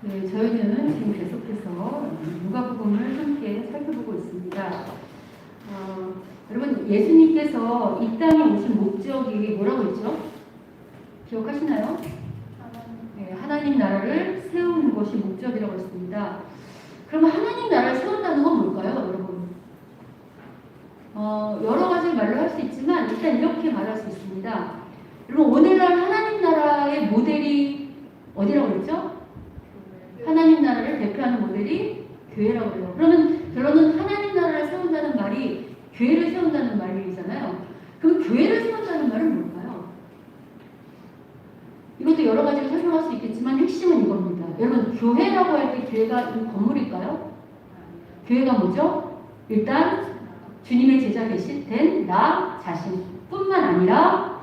네, 저희는 지금 계속해서 누가복음을 함께 살펴보고 있습니다. 여러분, 예수님께서 이 땅에 오신 목적이 뭐라고 했죠? 기억하시나요? 네, 하나님 나라를 세우는 것이 목적이라고 했습니다. 그럼 하나님 나라를 세운다는 건 뭘까요, 여러분? 여러 가지 말로 할 수 있지만 일단 이렇게 말할 수 있습니다. 여러분, 오늘날 하나님 나라의 모델이 어디라고 그랬죠? 하나님 나라를 대표하는 모델이 교회라고 해요. 그러면 결론은 하나님 나라를 세운다는 말이 교회를 세운다는 말이잖아요. 그럼 교회를 세운다는 말은 뭘까요? 이것도 여러 가지로 설명할 수 있겠지만 핵심은 이겁니다. 여러분, 교회라고 할 때 교회가 이 건물일까요? 교회가 뭐죠? 일단 주님의 제자 된 나 자신뿐만 아니라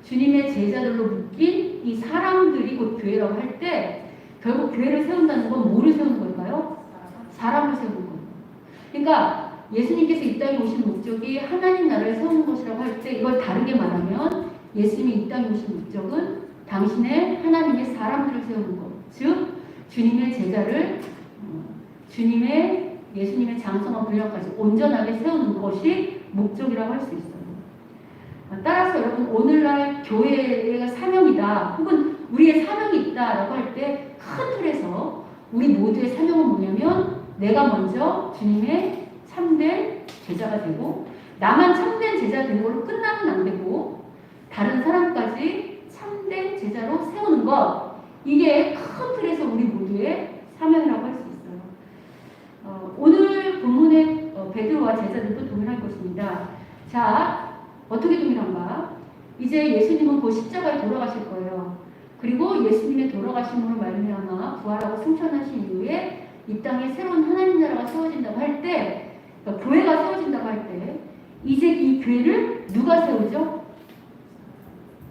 주님의 제자들로 묶인 이 사람들이 곧 교회라고 할 때 결국 교회를 세운다는 건 뭐를 세우는 걸까요? 사람을 세우는 거예요. 그러니까 예수님께서 이 땅에 오신 목적이 하나님 나라를 세우는 것이라고 할 때 이걸 다르게 말하면 예수님이 이 땅에 오신 목적은 당신의 하나님의 사람들을 세우는 것, 즉 주님의 제자를 예수님의 장성한 분량까지 온전하게 세우는 것이 목적이라고 할 수 있어요. 따라서 여러분, 오늘날 교회의 사명이다 혹은 우리의 사명이 있다라고 할 때 큰 틀에서 우리 모두의 사명은 뭐냐면 내가 먼저 주님의 참된 제자가 되고 나만 참된 제자 된 걸로 끝나면 안 되고 다른 사람까지 참된 제자로 세우는 것, 이게 큰 틀에서 우리 모두의 사명이라고 할 수 있어요. 오늘 본문의 베드로와 제자들도 동일할 것입니다. 자, 어떻게 동일한가? 이제 예수님은 곧 십자가에 돌아가실 거예요. 그리고 예수님의 돌아가심으로 말미암아 부활하고 승천하신 이후에 이 땅에 새로운 하나님 나라가 세워진다고 할 때, 그러니까 교회가 세워진다고 할 때, 이제 이 교회를 누가 세우죠?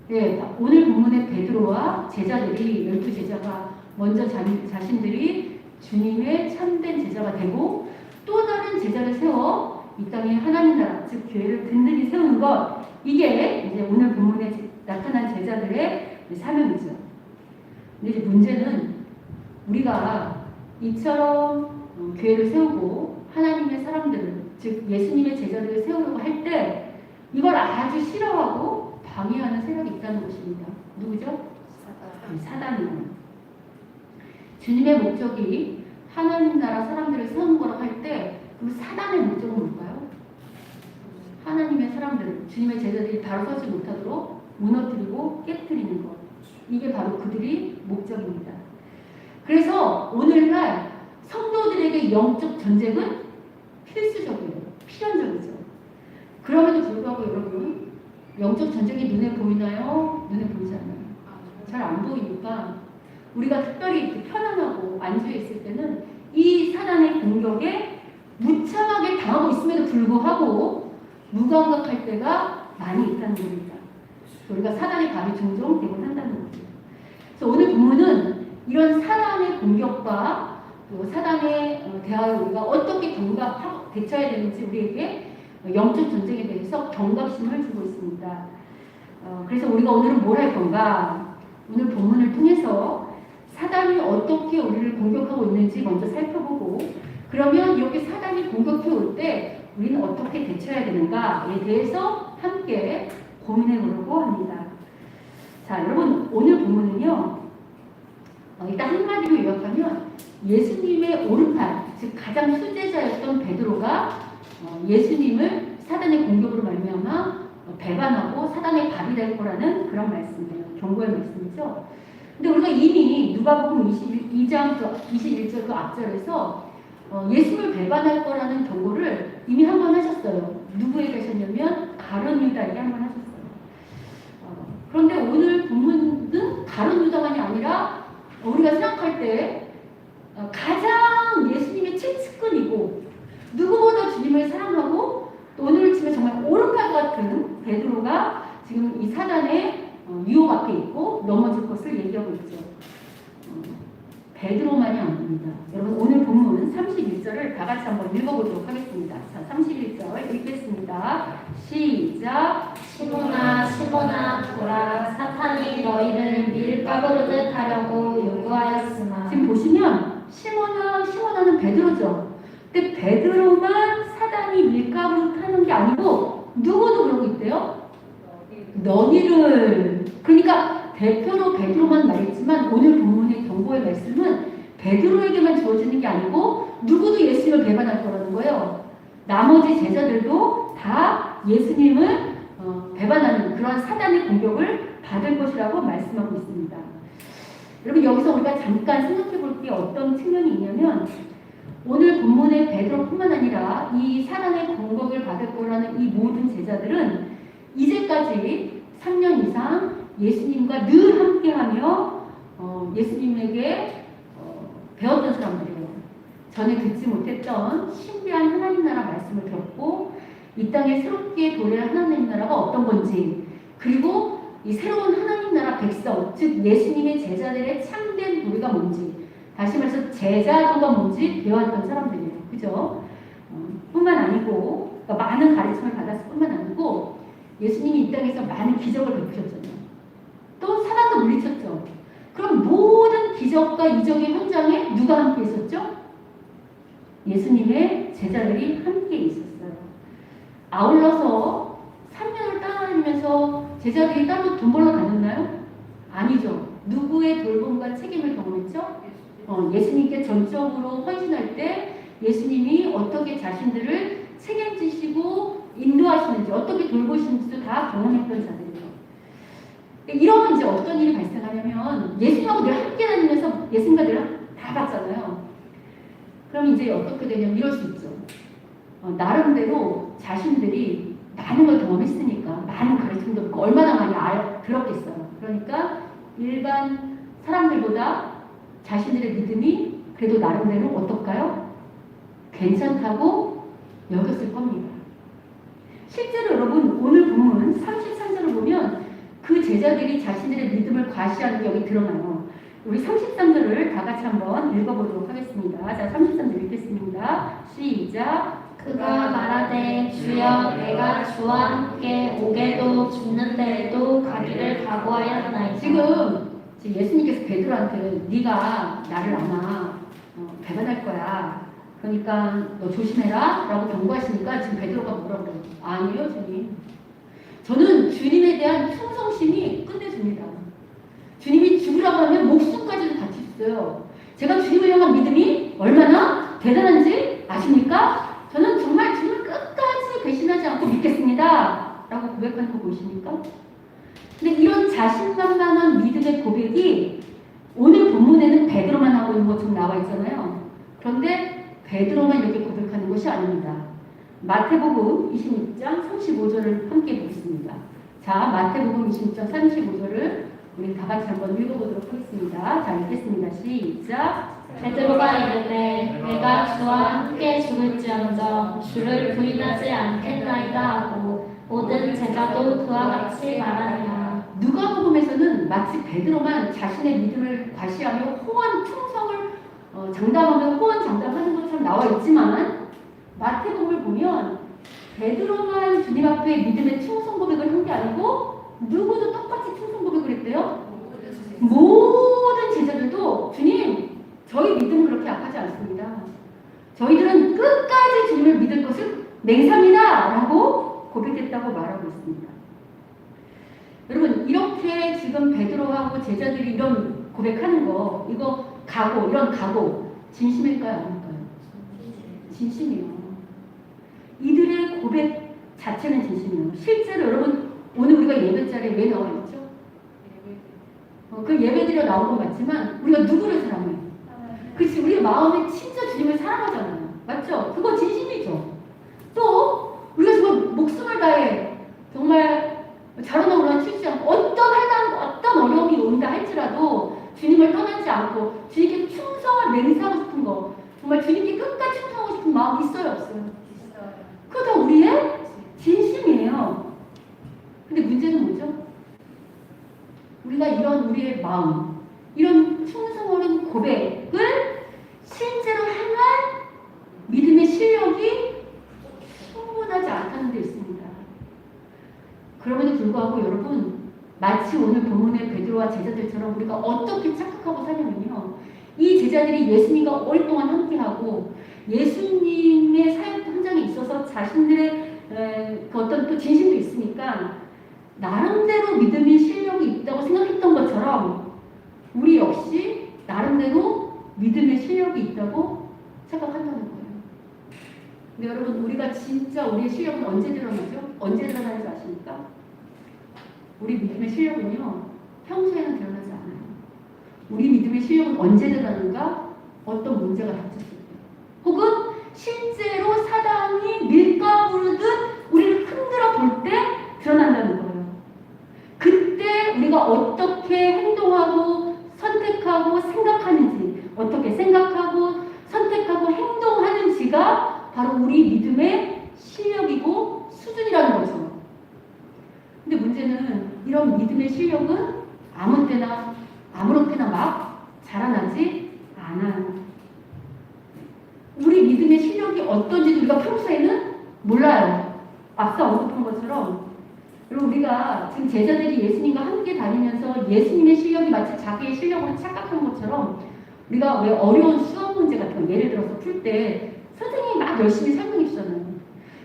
네, 오늘 본문의 베드로와 제자들이 12제자가 먼저 자신들이 주님의 참된 제자가 되고 또 다른 제자를 세워 이 땅에 하나님 나라, 즉 교회를 든든히 세우는 것, 이게 이제 오늘 본문에 나타난 제자들의 사명이죠. 근데 이제 문제는 우리가 이처럼 교회를 세우고 하나님의 사람들을, 즉 예수님의 제자들을 세우려고 할 때 이걸 아주 싫어하고 방해하는 세력이 있다는 것입니다. 누구죠? 사단이요. 주님의 목적이 하나님 나라 사람들을 세우는 거라고 할 때 그럼 사단의 목적은 뭘까요? 하나님의 사람들, 주님의 제자들이 바로 서지 못하도록 무너뜨리고 깨뜨리는 것. 이게 바로 그들이 목적입니다. 그래서 오늘날 성도들에게 영적 전쟁은 필수적이에요. 필연적이죠. 그럼에도 불구하고 여러분, 영적 전쟁이 눈에 보이나요? 눈에 보이지 않나요? 잘 안 보이니까 우리가 특별히 편안하고 안주해 있을 때는 이 사단의 공격에 무참하게 당하고 있음에도 불구하고 무감각할 때가 많이 있다는 겁니다. 우리가 사단의 밥이 종종 되곤 한다는 거죠. 그래서 오늘 본문은 이런 사단의 공격과 또 사단의 대하여 우리가 어떻게 대처해야 되는지 우리에게 영적 전쟁에 대해서 경각심을 주고 있습니다. 그래서 우리가 오늘은 뭘 할 건가? 오늘 본문을 통해서 사단이 어떻게 우리를 공격하고 있는지 먼저 살펴보고, 그러면 이렇게 사단이 공격해 올 때 우리는 어떻게 대처해야 되는가에 대해서 함께 고민해 보려고 합니다. 자, 여러분, 오늘 본문은요, 일단 한마디로 요약하면 예수님의 오른팔, 즉 가장 수제자였던 베드로가 예수님을 사단의 공격으로 말미암아 배반하고 사단의 밥이 될 거라는 그런 말씀이에요. 경고의 말씀이죠. 근데 우리가 이미 누가복음 22장 21절 그 앞절에서 예수를 배반할 거라는 경고를 이미 한 번 하셨어요. 누구에게 하셨냐면 가룟 유다에게 한 번 하셨어요. 그런데 오늘 본문은 가룟 유다만이 아니라 우리가 생각할 때 가장 예수님의 친측근이고 누구보다 주님을 사랑하고 또 오늘을 치면 정말 오른팔 같은 베드로가 지금 이 사단의 유혹 앞에 있고 넘어질 것을 얘기하고 있죠. 베드로만이 아닙니다. 여러분, 오늘 본문 31절을 다 같이 한번 읽어보도록 하겠습니다. 자, 31절 읽겠습니다. 시작. 시몬아 보라, 사탄이 너희를 밀가루를 하려고 요구하였으나. 지금 보시면 베드로죠. 근데 베드로만 사단이 밀가부로 타는 게 아니고 누구도 그러고 있대요? 너희를. 그러니까 대표로 베드로만 말했지만 오늘 본문의 경고의 말씀은 베드로에게만 주어지는 게 아니고 누구도 예수님을 배반할 거라는 거예요. 나머지 제자들도 다 예수님을 배반하는 그런 사단의 공격을 받을 것이라고 말씀하고 있습니다. 여러분 여기서 우리가 잠깐 생각해 볼 게 어떤 측면이 있냐면 오늘 본문의 베드로뿐만 아니라 이 사단의 공격을 받을 거라는 이 모든 제자들은 이제까지 3년 이상 예수님과 늘 함께하며 예수님에게 배웠던 사람들이에요. 전에 듣지 못했던 신비한 하나님 나라 말씀을 들었고 이 땅에 새롭게 도래할 하나님 나라가 어떤 건지 그리고 이 새로운 하나님 나라 백성 즉 예수님의 제자들의 참된 도리가 뭔지 다시 말해서 제자도가 뭔지 배웠던 사람들이에요. 그죠? 뿐만 아니고 그러니까 많은 가르침을 받았을 뿐만 아니고 예수님이 이 땅에서 많은 기적을 베푸셨잖아요. 또 사단도 물리쳤죠. 그럼 모든 기적과 이적의 현장에 누가 함께 있었죠? 예수님의 제자들이 함께 있었어요. 아울러서 3년을 따라다니면서 제자들이 따로 돈 벌러 다녔나요? 아니죠. 누구의 돌봄과 책임을 경험했죠? 예수님께 전적으로 헌신할 때 예수님이 어떻게 자신들을 책임지시고 인도하시는지 어떻게 돌보시는지도 다 경험했던 자들이에요. 이러면 이제 어떤 일이 발생하냐면 예수님하고 늘 함께 다니면서 예수님과 늘 다 봤잖아요. 그럼 이제 어떻게 되냐면 이럴 수 있죠. 나름대로 자신들이 많은 걸 경험했으니까 많은 가르침도 듣고 얼마나 많이 들었겠어요. 그러니까 일반 사람들보다 자신들의 믿음이 그래도 나름대로 어떨까요? 괜찮다고 여겼을 겁니다. 실제로 여러분 오늘 본문 33절을 보면 그 제자들이 자신들의 믿음을 과시하는 게 여기 드러나요. 우리 33절을 다 같이 한번 읽어보도록 하겠습니다. 자, 33절 읽겠습니다. 시작. 그가 말하되 주여 내가 주와 함께 오게도 죽는 데에도 가기를 각오하였나이다. 지금 예수님께서 베드로한테 네가 나를 아마 배반할 거야. 그러니까 너 조심해라 라고 경고하시니까 지금 베드로가 뭐라고 그래요? 아니에요 주님. 저는 주님에 대한 충성심이 끝내줍니다. 주님이 죽으라고 하면 목숨까지도 바치셨어요. 제가 주님을 향한 믿음이 얼마나 대단한지 아십니까? 저는 정말 주님을 끝까지 배신하지 않고 믿겠습니다 라고 고백하는 거 보이십니까? 근데 이런 자신만만한 믿음의 고백이 오늘 본문에는 베드로만 하고 있는 것처럼 나와 있잖아요. 그런데 베드로만 이렇게 고백하는 것이 아닙니다. 마태복음 26장 35절을 함께 보겠습니다. 자, 마태복음 26장 35절을 우리 다 같이 한번 읽어보도록 하겠습니다. 자, 읽겠습니다. 시작. 베드로가 이르되 내가 주와 함께 죽을지언정 주를 부인하지 않겠나이다 하고 모든 제자도 그와 같이 말하니라. 누가복음에서는 마치 베드로만 자신의 믿음을 과시하며 호언 충성을 장담하며 호언 장담하는 것처럼 나와 있지만 마태복음을 보면 베드로만 주님 앞에 믿음의 충성 고백을 한 게 아니고 누구도 똑같이 충성 고백을 했대요. 모든 제자들도 주님 저희 믿음은 그렇게 약하지 않습니다. 저희들은 끝까지 주님을 믿을 것을 맹세합니다 라고 고백했다고 말하고 있습니다. 여러분 이렇게 지금 베드로하고 제자들이 이런 고백하는 거 이거 각오 이런 각오 진심일까요 아닐까요? 진심이에요. 이들의 고백 자체는 진심이에요. 실제로 여러분 오늘 우리가 예배자리에 왜 나와 있죠? 그 예배드려 나온 것 같지만 우리가 누구를 사랑해요? 그렇지 우리 마음에 진짜 주님을 사랑하잖아요. 맞죠? 그거 진심이죠. 또 우리가 지금 목숨을 다해 정말 자로나 우러나 치지 않고 어떤 어려움이 온다 할지라도 주님을 떠나지 않고 주님께 충성을 맹세하고 싶은 거 정말 주님께 끝까지 충성하고 싶은 마음이 있어요 없어요? 그거 다 우리의 진심이에요. 근데 문제는 뭐죠? 우리가 이런 우리의 마음 이런 충성 어린 고백을 실제로 행할 믿음의 실력이 충분하지 않다는 데 있습니다. 그럼에도 불구하고 여러분 마치 오늘 본문의 베드로와 제자들처럼 우리가 어떻게 착각하고 사냐면요. 이 제자들이 예수님과 오랫동안 함께하고 예수님의 사역 현장에 있어서 자신들의 그 어떤 또 진심도 있으니까 나름대로 믿음의 실력이 있다고 생각했던 것처럼 우리 역시 나름대로 믿음의 실력이 있다고 생각한다는 거예요. 근데 여러분, 우리가 진짜 우리의 실력은 언제 드러나죠? 언제 드러나는지 아십니까? 우리 믿음의 실력은요, 평소에는 드러나지 않아요. 우리 믿음의 실력은 언제 드러나는가? 어떤 문제가 닥쳤을 때. 혹은 실제로 사단이 밀가부르듯 우리를 흔들어 볼 때 드러난다는 거예요. 그때 우리가 어떻게 행동하고 선택하고 생각하는지, 어떻게 생각하고 선택하고 행동하는지가 바로 우리 믿음의 실력이고 수준이라는 거죠. 근데 문제는 이런 믿음의 실력은 아무 때나 아무렇게나 막 자라나지 않아요. 우리 믿음의 실력이 어떤지 우리가 평소에는 몰라요. 앞서 언급한 것처럼 여러분, 우리가 지금 제자들이 예수님과 함께 다니면서 예수님의 실력이 마치 자기의 실력으로 착각한 것처럼 우리가 왜 어려운 수학 문제 같은 거 예를 들어서 풀 때 선생님이 막 열심히 설명해 주잖아요.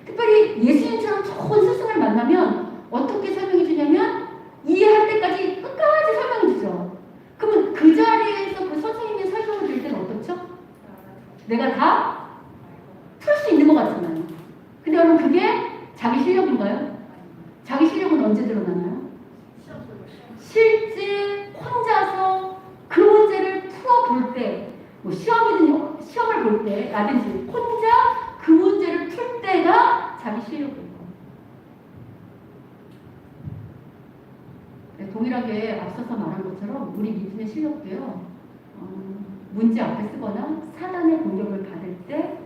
특별히 예수님처럼 좋은 스승을 만나면 어떻게 설명해 주냐면 이해할 때까지 끝까지 설명해 주죠. 그러면 그 자리에서 그 선생님이 설명을 드릴 때는 어떻죠? 내가 다 풀 수 있는 것 같잖아요. 근데 여러분, 그게 자기 실력인가요? 자기 실력은 언제 드러나나요? 실제 혼자서 그 문제를 풀어볼 때, 뭐 시험을 볼 때라든지 혼자 그 문제를 풀 때가 자기 실력이에요. 동일하게 앞서서 말한 것처럼 우리 믿음의 실력도요, 문제 앞에 쓰거나 사단의 공격을 받을 때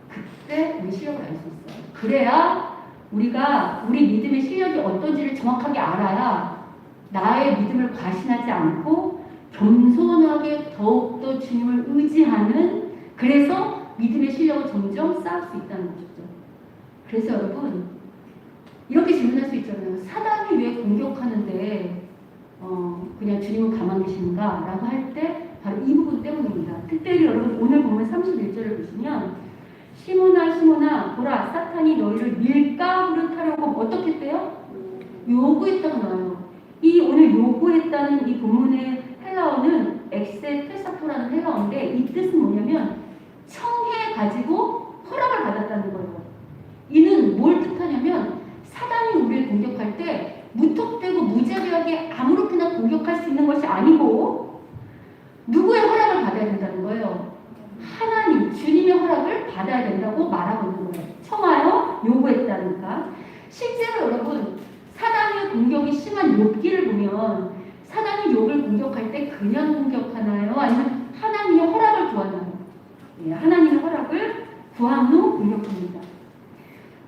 그때 우리 실력을 알 수 있어요. 그래야 우리가 우리 믿음의 실력이 어떤지를 정확하게 알아야 나의 믿음을 과신하지 않고 겸손하게 더욱더 주님을 의지하는, 그래서 믿음의 실력을 점점 쌓을 수 있다는 것이죠. 그래서 여러분, 이렇게 질문할 수 있잖아요. 사단이 왜 공격하는데 그냥 주님은 가만히 계신가? 라고 할 때 바로 이 부분 때문입니다. 특별히 여러분, 오늘 보면 31절을 보시면 시몬아 시몬아 보라, 사탄이 너희를 밀가부르타려고 어떻게 했대요? 요구했다고 나와요. 이 오늘 요구했다는 이 본문의 헬라어는 엑세테사토라는 헬라어인데 이 뜻은 뭐냐면 청해 가지고 허락을 받았다는 거예요. 이는 뭘 뜻하냐면 사단이 우리를 공격할 때 무턱대고 무자비하게 아무렇게나 공격할 수 있는 것이 아니고 누구의 허락을 받아야 된다는 거예요? 하나님, 주님의 허락을 받아야 된다고 말하고 있는 거예요. 청하여 요구했다니까. 실제로 여러분, 사단의 공격이 심한 욥기를 보면 사단이 욥을 공격할 때 그냥 공격하나요? 아니면 하나님의 허락을 구하나요? 네, 하나님의 허락을 구한 후 공격합니다.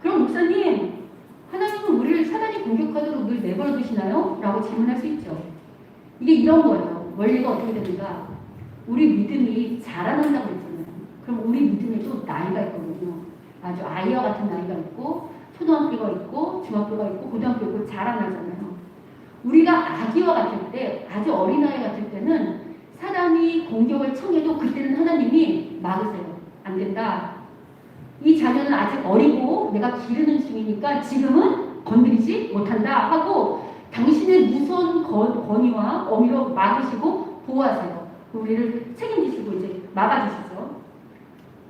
그럼 목사님, 하나님은 우리를 사단이 공격하도록 늘 내버려 두시나요? 라고 질문할 수 있죠. 이게 이런 거예요. 원리가 어떻게 되는가? 우리 믿음이 자라난다고 했잖아요. 그럼 우리 믿음에도 나이가 있거든요. 아주 아이와 같은 나이가 있고 초등학교가 있고 중학교가 있고 고등학교가 있고 자라나잖아요. 우리가 아기와 같을 때, 아주 어린아이 같을 때는 사단이 공격을 청해도 그때는 하나님이 막으세요. 안 된다. 이 자녀는 아직 어리고 내가 기르는 중이니까 지금은 건드리지 못한다 하고 당신의 무서운 권위와 어미로 막으시고 보호하세요. 우리를 책임지시고 이제 막아주시죠.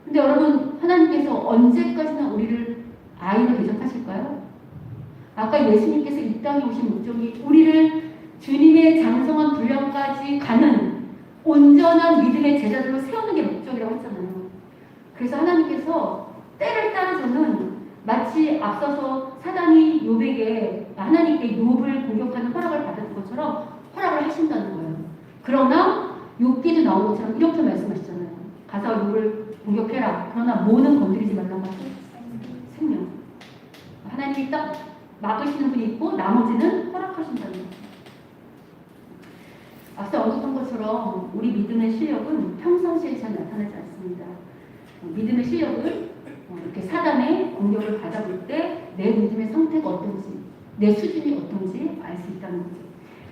근데 여러분, 하나님께서 언제까지나 우리를 아이로 대접하실까요? 아까 예수님께서 이 땅에 오신 목적이 우리를 주님의 장성한 분량까지 가는 온전한 믿음의 제자들로 세우는 게 목적이라고 했잖아요. 그래서 하나님께서 때를 따라서는 마치 앞서서 사단이 욥에게, 하나님께 욥을 공격하는 허락을 받았던 것처럼 허락을 하신다는 거예요. 그러나 욥기도 나온 것처럼 이렇게 말씀하시잖아요. 가서 욥을 공격해라. 그러나 뭐는 건드리지 말라고 하죠? 생명. 하나님이 딱 막으시는 분이 있고 나머지는 허락하신다는 거죠. 앞서 언급한 것처럼 우리 믿음의 실력은 평상시에 잘 나타나지 않습니다. 믿음의 실력을 이렇게 사단의 공격을 받아볼 때 내 믿음의 상태가 어떤지, 내 수준이 어떤지 알 수 있다는 거죠.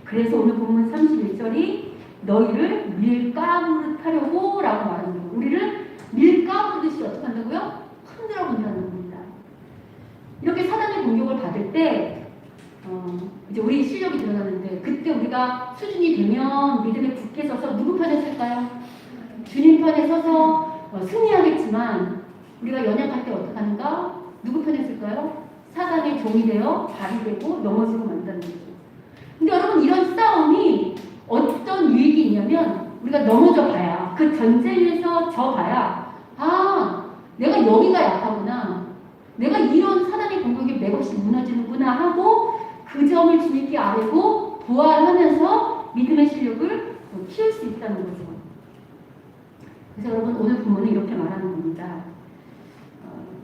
그래서 오늘 본문 31절이 너희를 밀가부르타려고 라고 우리를 밀가부르듯이 어떻게 한다고요? 흔들어 본다는 겁니다. 이렇게 사단의 공격을 받을 때 이제 우리 실력이 드러나는데 그때 우리가 수준이 되면 믿음에 굳게 서서 누구 편에 설까요? 주님 편에 서서 승리하겠지만 우리가 연약할 때 어떻게 하는가? 누구 편에 쓸까요? 사단의 종이 되어 발이 되고 넘어지고 만다는 거죠. 근데 여러분 이런 싸움이 어떤 유익이 있냐면 우리가 넘어져 봐야 그 전쟁에서 져 봐야 내가 여기가 약하구나. 내가 이런 사단의 공격에 맥없이 무너지는구나 하고 그 점을 주님께 아뢰고 부활하면서 믿음의 실력을 키울 수 있다는 거죠. 그래서 여러분 오늘 본문은 이렇게 말하는 겁니다.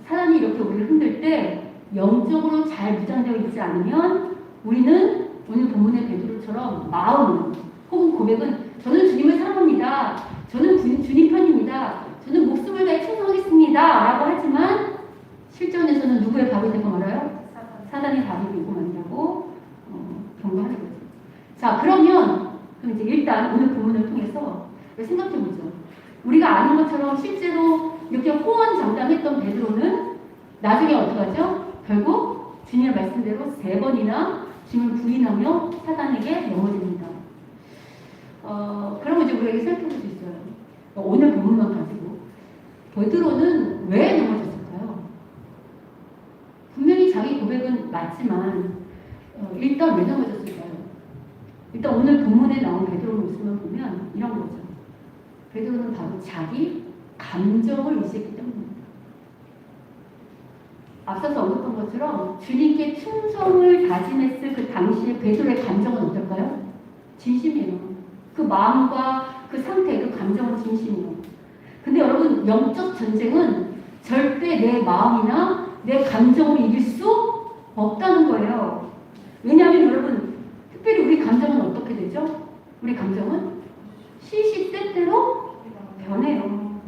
사단이 이렇게 우리를 흔들 때 영적으로 잘 무장되어 있지 않으면 우리는 오늘 본문의 베드로처럼 마음 혹은 고백은 저는 주님을 사랑합니다. 저는 주님 편입니다. 저는 목숨을 다해 충성하겠습니다. 라고 하지만 실전에서는 누구의 밥이 되고 말아요? 사단의 밥이 되고 만다고 경고하는 거죠. 자, 그럼 이제 일단 오늘 본문을 통해서 생각해보죠. 우리가 아는 것처럼 실제로 이렇게 호언장담했던 베드로는 나중에 어떻게 하죠? 결국 주님의 말씀대로 3번이나 주님을 부인하며 사단에게 넘어집니다. 그러면 이제 우리에게 생각해볼 수 있어요. 오늘 본문만 가지고 베드로는 왜 넘어졌을까요? 분명히 자기 고백은 맞지만 일단 왜 넘어졌을까요? 일단 오늘 본문에 나온 베드로 모습을 보면 이런 거죠. 베드로는 바로 자기 감정을 의지했기 때문입니다. 앞서서 언급한 것처럼 주님께 충성을 다짐했을 그 당시의 베드로의 감정은 어떨까요? 진심이에요. 그 마음과 그 상태, 그 감정은 진심이에요. 근데 여러분 영적 전쟁은 절대 내 마음이나 내 감정을 이길 수 없다는 거예요. 왜냐하면 여러분 특별히 우리 감정은 어떻게 되죠? 우리 감정은 시시때때로 변해요.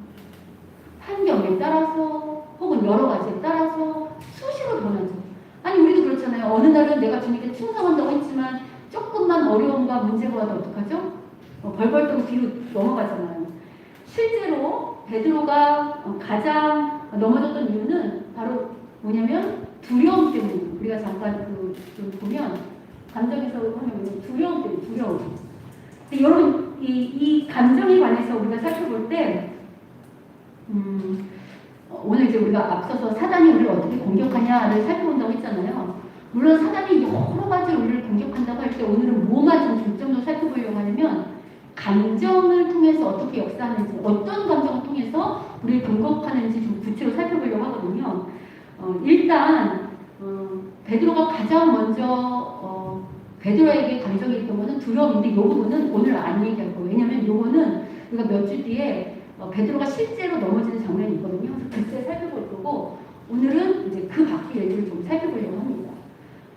환경에 따라서 혹은 여러 가지에 따라서 수시로 변하죠. 아니 우리도 그렇잖아요. 어느 날은 내가 주님께 충성한다고 했지만 조금만 어려움과 문제가 와도 어떡하죠? 벌벌 떨고 뒤로 넘어가잖아요. 실제로 베드로가 가장 넘어졌던 이유는 바로 뭐냐면 두려움 때문이에요. 우리가 잠깐 좀 보면 감정에서 하면 두려움 때문에 두려움. 근데 여러분 이 감정에 관해서 우리가 살펴볼 때 오늘 이제 우리가 앞서서 사단이 우리를 어떻게 공격하냐를 살펴본다고 했잖아요. 물론 사단이 여러 가지로 우리를 공격한다고 할 때 오늘은 뭐만 좀 중점적으로 살펴보려고 하냐면 감정을 통해서 어떻게 역사하는지 어떤 감정을 통해서 우리를 공격하는지 좀 구체로 살펴보려고 하거든요. 일단 베드로가 가장 먼저 베드로에게 감정이 있던 것은 두려움인데 이 부분은 오늘 안 얘기할 거예요. 왜냐하면 이거는 우리가 몇 주 뒤에 베드로가 실제로 넘어지는 장면이 있거든요. 그래서 그때 살펴볼 거고 오늘은 이제 그 밖의 얘기를 좀 살펴보려고 합니다.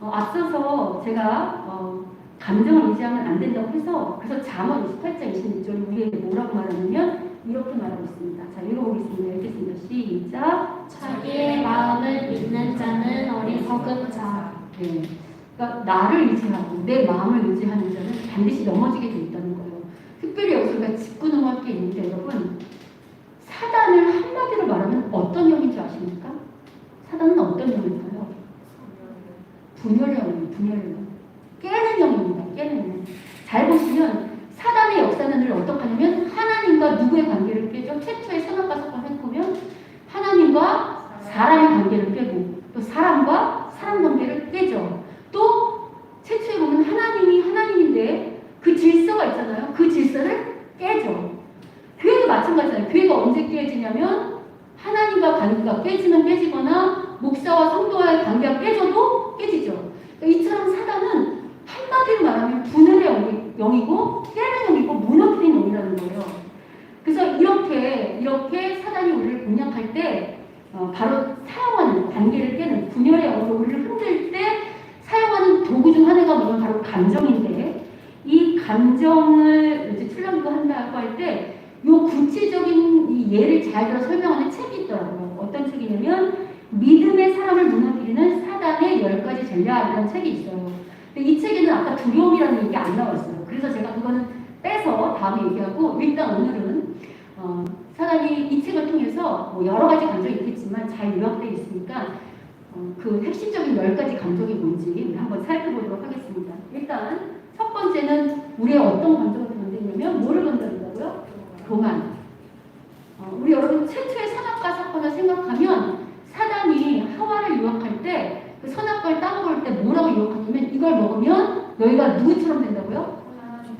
앞서서 제가 감정을 의지하면 안 된다고 해서 그래서 잠언 28장 26절이 우리에게 뭐라고 말하냐면 이렇게 말하고 있습니다. 자, 읽어보겠습니다. 읽겠습니다. 시작. 자기의 마음을 믿는 자는 어리석은 자. 네. 그러니까 나를 의지하고 내 마음을 의지하는 자는 반드시 넘어지게 돼 있다는 거예요. 특별히 여기서 우리가 짚고 넘어갈 게 있는데 여러분 사단을 한마디로 말하면 어떤 영인 줄 아십니까? 사단은 어떤 영일까요? 분열의 영이에요. 분열의 영. 깨는 영입니다. 깨는 영. 잘 보시면 사단의 역사는 늘 어떻게 하냐면 하나님과 누구의 관계를 깨죠? 최초의 선악과 사건을 해보면 하나님과 사람의 관계를 깨고 또 사람과 사람 관계를 깨죠. 또 최초에 보면 하나님이 하나님인데 그 질서가 있잖아요. 그 질서를 깨죠. 교회도 마찬가지잖아요. 교회가 언제 깨지냐면 하나님과 관계가 깨지면 깨지거나 목사와 성도와의 관계가 깨져도 깨지죠. 그러니까 이처럼 사단은 한마디로 말하면 분열의 영이고 깨는 영이고 무너뜨리는 영이라는 거예요. 그래서 이렇게 사단이 우리를 공략할 때 바로 사용하는 관계를 깨는 분열의 영으로 우리를 흔들 때 사용하는 도구 중 하나가 뭐냐면 바로 감정인데 이 감정을 이제 출렁이고 한다고 할 때 이 구체적인 이 예를 잘 들어 설명하는 책이 있더라고요. 어떤 책이냐면 믿음의 사람을 무너뜨리는 사단의 10가지 전략이라는 책이 있어요. 근데 이 책에는 아까 두려움이라는 얘기 안 나왔어요. 그래서 제가 그거는 빼서 다음에 얘기하고 일단 오늘은 사단이 이 책을 통해서 뭐 여러 가지 감정이 있겠지만 잘 요약되어 있으니까 그 핵심적인 10가지 감정이 뭔지 우리 한번 살펴보도록 하겠습니다. 일단 첫 번째는 우리의 어떤 감정을 건드리냐면 뭐를 건드린다고요? 교만. 우리 여러분 최초의 선악과 사건을 생각하면 사단이 하와를 유혹할 때 그 선악과를 따먹을 때 뭐라고 유혹하냐면 이걸 먹으면 너희가 누구처럼 된다고요?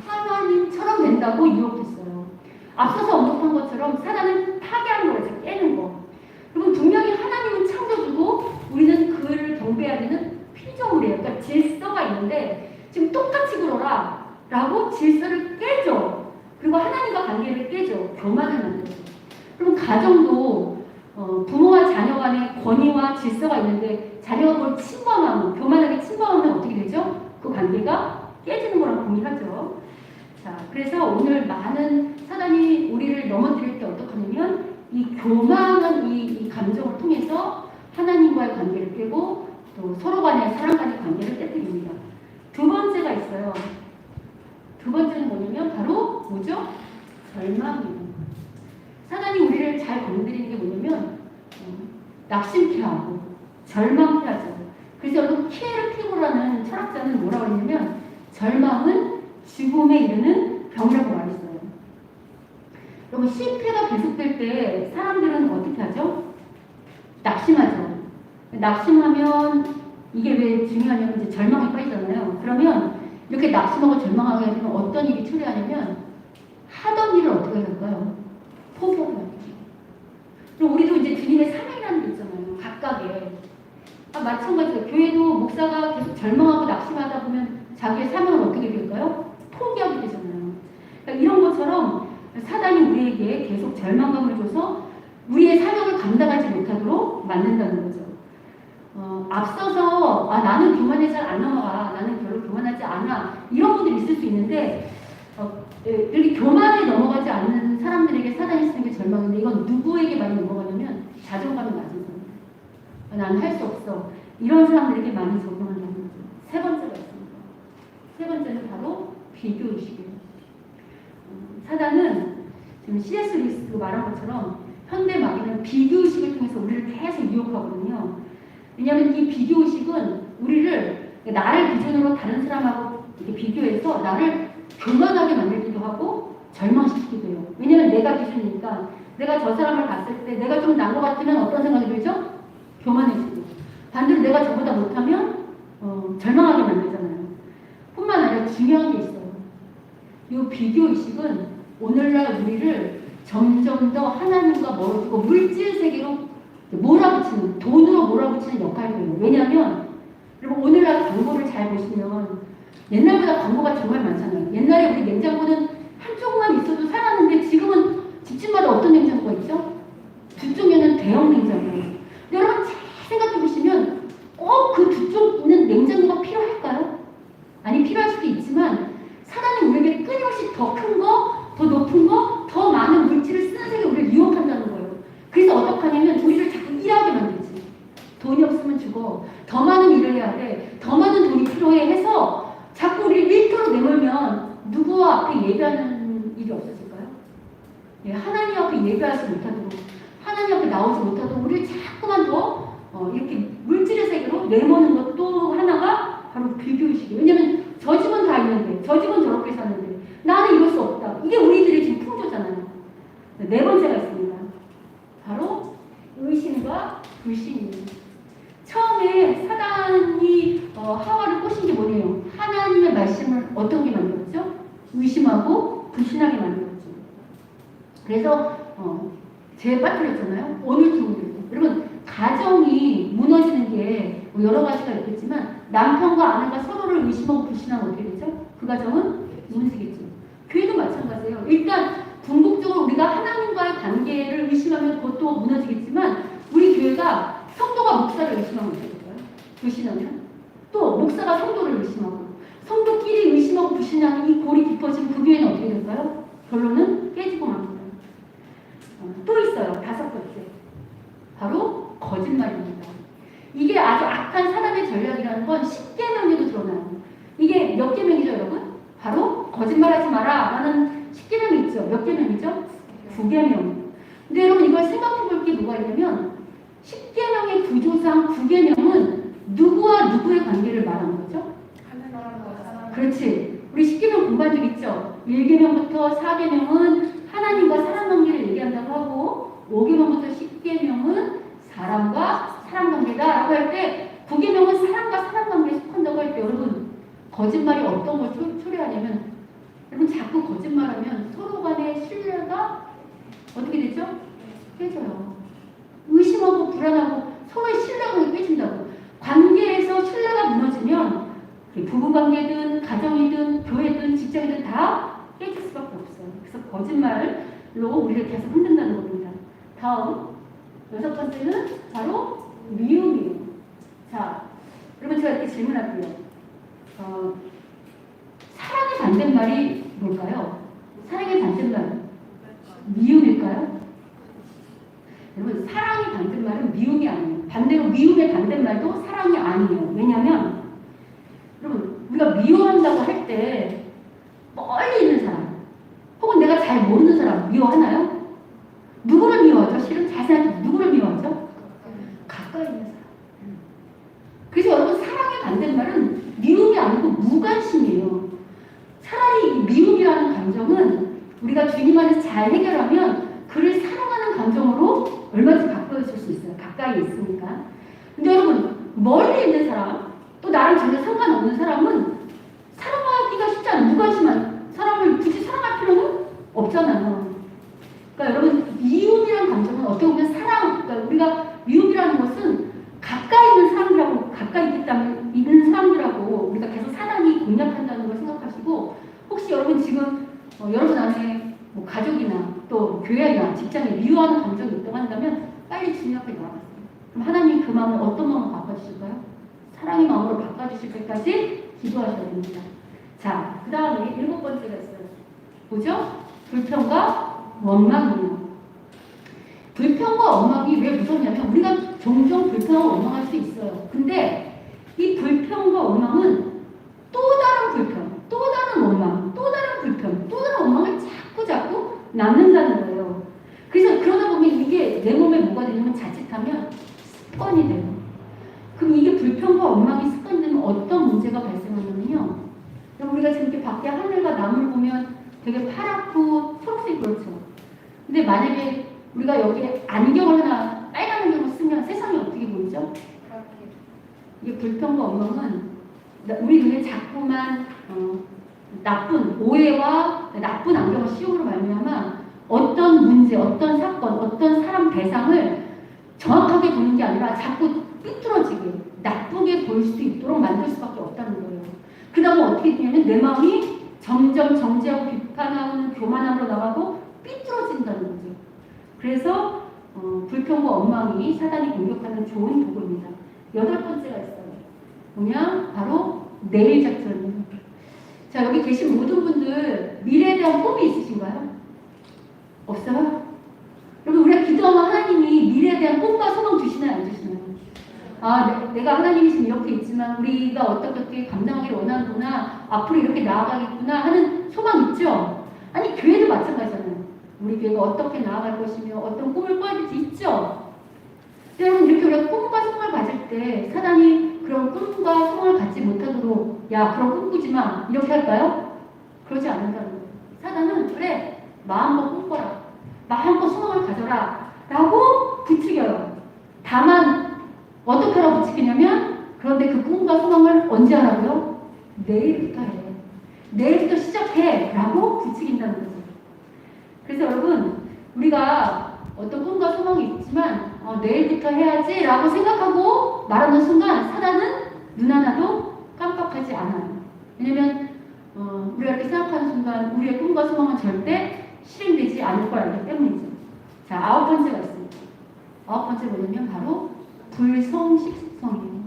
하나님처럼 된다고 유혹했어요. 앞서서 언급한 것처럼 사단은 파괴하는 거죠. 깨는 거. 그리고 분명히 하나님은 창조주고 우리는 그를 경배해야 되는 피조물이에요. 그러니까 질서가 있는데 지금 똑같이 굴어라 라고 질서를 깨죠. 그리고 하나님과 관계를 깨죠. 교만을 만들죠. 그럼 가정도 부모와 자녀 간의 권위와 질서가 있는데 자녀가 그걸 침범하면, 교만하게 침범하면 어떻게 되죠? 그 관계가 깨지는 거랑 동일하죠. 자, 그래서 오늘 많은 사단이 우리를 넘어뜨릴 때 어떡하냐면 이 교만한 이 감정을 통해서 하나님과의 관계를 깨고 또 서로 간의 사람 간의 관계를 깨뜨립니다. 두 번째가 있어요. 두 번째는 뭐냐면 바로 뭐죠? 절망이에요. 사단이 우리를 잘 건드리는 게 뭐냐면 낙심케 하고 절망케 하죠. 그래서 여러분 피에르 피고라는 철학자는 뭐라고 했냐면 절망은 죽음에 이르는 병이라고 말했어요. 여러분 실패가 계속될 때 사람들은 어떻게 하죠? 낙심하죠. 낙심하면 이게 왜 중요하냐면 이제 절망에 빠지잖아요. 그러면 이렇게 낙심하고 절망하게 되면 어떤 일이 초래하냐면 하던 일을 어떻게 할까요? 포기하게 됩니다. 그리고 우리도 이제 주님의 사명이라는 게 있잖아요. 각각의. 마찬가지로 교회도 목사가 계속 절망하고 낙심하다 보면 자기의 사명을 어떻게 될까요? 포기하게 되잖아요. 그러니까 이런 것처럼 사단이 우리에게 계속 절망감을 줘서 우리의 사명을 감당하지 못하도록 만든다는 거죠. 앞서서 나는 교만에 잘 안 넘어가, 나는 별로 교만하지 않아 이런 분들이 있을 수 있는데 이렇게 교만에 넘어가지 않는 사람들에게 사단이 쓰는 게 절망인데 이건 누구에게 많이 넘어가냐면 자존감이 낮은 사람. 나는 할 수 없어. 이런 사람들에게 많이 적용한다는 거죠. 세 번째가 있습니다. 세 번째는 바로 비교의식이에요. 사단은 지금 C.S. 루이스가 말한 것처럼 현대 마귀는 비교의식을 통해서 우리를 계속 유혹하거든요. 왜냐하면 이 비교의식은 우리를 나를 기준으로 다른 사람하고 이렇게 비교해서 나를 교만하게 만들기도 하고 절망시키기도 해요. 왜냐하면 내가 기준이니까 내가 저 사람을 봤을 때 내가 좀 난 것 같으면 어떤 생각이 들죠? 교만해지고 반대로 내가 저보다 못하면 절망하게 만들잖아요. 뿐만 아니라 중요한 게 있어요. 이 비교의식은 오늘날 우리를 점점 더 하나님과 멀어지고 물질 세계로 몰아붙이는, 돈으로 몰아붙이는 역할을 해요. 왜냐하면 여러분 오늘날 광고를 잘 보시면 옛날보다 광고가 정말 많잖아요. 옛날에 우리 냉장고는 한쪽만 있어도 살았는데 지금은 집집마다 어떤 냉장고가 있죠? 두 쪽에는 대형 냉장고. 여러분 잘 생각해 보시면 꼭 그 두 쪽 있는 냉장고가 필요할까요? 아니 필요할 수도 있지만 사단이 우리에게 끊임없이 더 큰 거, 더 높은 거, 더 많은 물질을 쓰는 세계 우리를 유혹한다는 거예요. 그래서 어떻게 하냐면 우리를 자꾸 일하게 만들지. 돈이 없으면 죽어. 더 많은 일을 해야 돼. 더 많은 돈이 필요해 해서 자꾸 우리를 일터로 내몰면 누구와 앞에 예배하는 일이 없어질까요? 예, 하나님 앞에 예배하지 못하도록 하나님 앞에 나오지 못하도록 우리를 자꾸만 더 이렇게 물질의 세계로 내모는 것도 하나가 바로 비교의식이에요. 왜냐면 저 집은 다 있는데 저 집은 저렇게 사는데 나는 이럴 수 없다. 이게 우리들의 지금 풍조잖아요. 네 번째가 있습니다. 바로 의심과 불신입니다. 처음에 사단이 하와를 꼬신 게 뭐예요? 하나님의 말씀을 어떤 게 만들었죠? 의심하고 불신하게 만들었죠. 그래서 죄에 빠뜨렸잖아요. 오늘 중으로. 여러분 가정이 무너지는 게 뭐 여러 가지가 있겠지만 남편과 아내가 서로를 의심하고 불신하면 어떻게 되죠? 그 가정은 무너지겠죠. 교회도 마찬가지예요. 일단 궁극적으로 우리가 하나님과의 관계를 의심하면 그것도 무너지겠지만 우리 교회가 성도가 목사를 의심하면 어떻게 될까요? 불신하면 또 목사가 성도를 의심하고 성도끼리 의심하고 불신하는 이 골이 깊어지면 그 교회는 어떻게 될까요? 결론은 깨지고 맙니다. 또 있어요. 다섯 번째. 바로 거짓말입니다. 이게 아주 악한 사단의 전략이라는 건 10계명에도 드러나요. 이게 몇 계명이죠, 여러분? 바로 거짓말하지 마라 라는 10계명이 있죠. 몇 계명이죠? 9계명. 근데 여러분 이걸 생각해 볼 게 뭐가 있냐면 10계명의 구조상 9계명은 누구와 누구의 관계를 말하는 거죠? 그렇지. 우리 10계명 공부한 적 있죠? 1계명부터 4계명은 하나님과 사람 관계를 얘기한다고 하고 5계명부터 10계명은 사람과 사람 관계다라고 할 때 9계명은 사람과 사람 관계에 속한다고 할 때 여러분 거짓말이 어떤 걸 초래하냐면 여러분 자꾸 거짓말하면 서로 간의 신뢰가 어떻게 되죠? 깨져요. 의심하고 불안하고 서로의 신뢰가 깨진다고. 관계에서 신뢰가 무너지면 부부관계든 가정이든 교회든 직장이든 다 깨질 수밖에 없어요. 그래서 거짓말로 우리를 계속 흔든다는 겁니다. 다음 6번째는 바로 미움이에요. 자, 여러분 제가 이렇게 질문할게요. 사랑의 반대말이 뭘까요? 사랑의 반대말 미움일까요? 여러분 사랑의 반대말은 미움이 아니에요. 반대로 미움의 반대말도 사랑이 아니에요. 왜냐하면 여러분 우리가 미워한다고 할 때 멀리 있는 사람 혹은 내가 잘 모르는 사람 미워하나요? 누구를 미워하죠? 실은 잘 생각해 누구를 미워하죠? 가까이 있는 사람. 그래서 여러분 사랑의 반대말은 미움이 아니고 무관심이에요. 차라리 미움이라는 감정은 우리가 주님 안에서 잘 해결하면 그를 사랑하는 감정으로 얼마든지 가까워질 수 있어요. 가까이 있으니까. 근데 여러분 멀리 있는 사람 또 나랑 전혀 상관없는 사람은 사랑하기가 쉽지 않아요. 무관심한 사람을 굳이 사랑할 필요는 없잖아요. 그러니까 여러분 미움이라는 감정은 어떻게 보면 사랑, 그러니까 우리가 미움이라는 것은 가까이 있는 사람들하고 가까이 있는 사람들하고 우리가 계속 사랑이 공략한다는 걸 생각하시고 혹시 여러분 지금 여러분 안에 뭐 가족이나 또 교회나 직장에 미워하는 감정이 있다고 한다면 빨리 주님 앞에 나와가세요. 그럼 하나님 그 마음을 어떤 마음으로 바꿔주실까요? 사랑의 마음으로 바꿔주실 때까지 기도하셔야 됩니다. 자, 그 다음에 7번째가 있어요. 뭐죠? 불평과 원망이에요. 불평과 원망이 왜 무섭냐면 우리가 종종 불평하고 원망할 수 있어요. 근데 이 불평과 원망은 또 다른 불평, 또 다른 원망, 또 다른 불평, 또 다른 원망을 자꾸 낳는다는 거예요. 그래서 그러다 보면 이게 내 몸에 뭐가 되냐면 자칫하면 습관이 돼요. 그럼 이게 불평과 원망이 습관이 되면 어떤 문제가 발생하냐면요. 우리가 지금 이렇게 밖에 하늘과 나무를 보면 되게 파랗고 초록색 그렇죠. 근데 만약에 우리가 여기에 안경을 하나 빨간 안경을 쓰면 세상이 어떻게 보이죠? 이게 불평과 원망은 우리 눈에 자꾸만 나쁜 오해와 나쁜 안경을 씌움으로 말미암아 어떤 문제, 어떤 사건, 어떤 사람 대상을 정확하게 보는 게 아니라 자꾸 삐뚤어지게 나쁘게 보일 수 있도록 만들 수밖에 없다는 거예요. 그 다음에 어떻게 되냐면 내 마음이 점점 정죄하고 비판하고 교만함으로 나가고 삐뚤어진다는 거죠. 그래서 불평과 원망이 사단이 공격하는 좋은 도구입니다. 8번째가 있어요. 뭐냐? 바로 내일 작전이에요. 자, 여기 계신 모든 분들 미래에 대한 꿈이 있으신가요? 없어요? 여러분 우리가 기도하면 하나님이 미래에 대한 꿈과 소망 주시나요? 안 주시나요? 내가 하나님이 지금 이렇게 있지만 우리가 어떻게 감당하기를 원하는구나, 앞으로 이렇게 나아가겠구나 하는 소망 있죠? 아니 교회도 마찬가지잖아요. 우리 교회가 어떻게 나아갈 것이며 어떤 꿈을 꿔야 될지 있죠? 근데 여러분 이렇게 우리가 꿈과 소망을 가질 때 사단이 그런 꿈과 소망을 갖지 못하도록 야 그런 꿈 꾸지 마 이렇게 할까요? 그러지 않는다는 거예요. 사단은 그래 마음껏 꿈꿔라, 마음껏 소망을 가져라 라고 부추겨요. 다만 어떻게 하라고 부추기냐면 그런데 그 꿈과 소망을 언제 하라고요? 내일부터 해. 내일부터 시작해 라고 부추긴다는 거죠. 그래서 여러분 우리가 어떤 꿈과 소망이 있지만 내일부터 해야지 라고 생각하고 말하는 순간 사단은 눈 하나도 깜빡하지 않아요. 왜냐면 우리가 이렇게 생각하는 순간 우리의 꿈과 소망은 절대 실행되지 않을 걸 알기 때문이죠. 자, 9번째가 있습니다. 9번째 뭐냐면 바로 불성식성이에요.